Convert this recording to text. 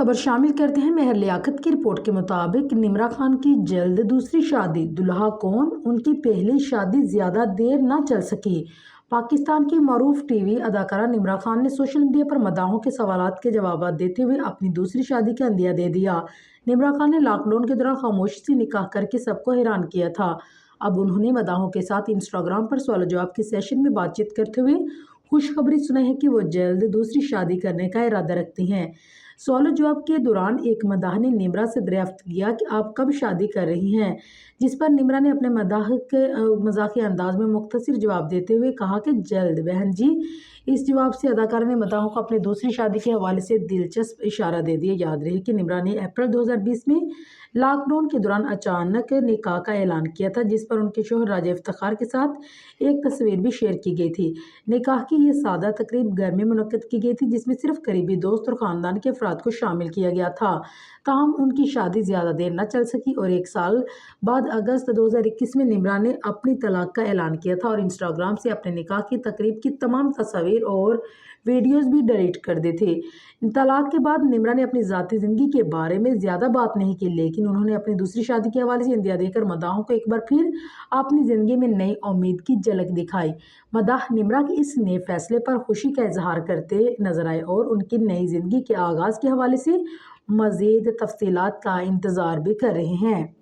खबर शामिल करते हैं। मेहर लियाकत की रिपोर्ट के मुताबिक निम्रा खान की जल्द दूसरी शादी, दुल्हा कौन, उनकी पहली शादी ज्यादा देर न चल सकी। पाकिस्तान की मरूफ टीवी अदाकारा निम्रा खान ने सोशल मीडिया पर मदाहों के सवालात के जवाब देते हुए अपनी दूसरी शादी का अंदिया दे दिया। निम्रा खान ने लॉकडाउन के दौरान खामोशी से निकाह करके सबको हैरान किया था। अब उन्होंने मदाहों के साथ इंस्टाग्राम पर सवाल जवाब के सेशन में बातचीत करते हुए खुशखबरी सुनाई है कि वो जल्द दूसरी शादी करने का इरादा रखती हैं। सवाल जवाब के दौरान एक मदाह ने निम्रा से दरियाफ्त किया कि आप कब शादी कर रही हैं, जिस पर निम्रा ने अपने मजाकिया अंदाज में मुख्तसर जवाब देते हुए कहा कि जल्द बहन जी। इस जवाब से अदाकारा ने मदाहों को अपनी दूसरी शादी के हवाले से दिलचस्प इशारा दे दिया। याद रहे कि निम्रा ने अप्रैल 2020 में लॉकडाउन के दौरान अचानक निकाह का ऐलान किया था, जिस पर उनके शौहर राजा इफ्तिखार के साथ एक तस्वीर भी शेयर की गई थी। निकाह की ये सादा तकरीब घर में मुनक्कद की गई थी, जिसमें सिर्फ करीबी दोस्त और ख़ानदान के अफराद को शामिल किया गया था। ताहम उनकी शादी ज़्यादा देर न चल सकी और एक साल बाद अगस्त 2021 में निम्रा ने अपनी तलाक का ऐलान किया था और इंस्टाग्राम से अपने निकाह की तकरीब की तमाम तस्वीर और वीडियोज़ भी डिलीट कर दी थी। तलाक के बाद निम्रा ने अपनी ज़ाती ज़िंदगी के बारे में ज़्यादा बात नहीं की, लेकिन उन्होंने अपनी दूसरी शादी के हवाले से इंदिया देकर मदाहों को एक बार फिर अपनी ज़िंदगी में नई उम्मीद की झलक दिखाई। मदाह निम्रा के इस नए फैसले पर खुशी का इजहार करते नजर आए और उनकी नई ज़िंदगी के आगाज़ के हवाले से मज़ीद तफसीलात का इंतज़ार भी कर रहे हैं।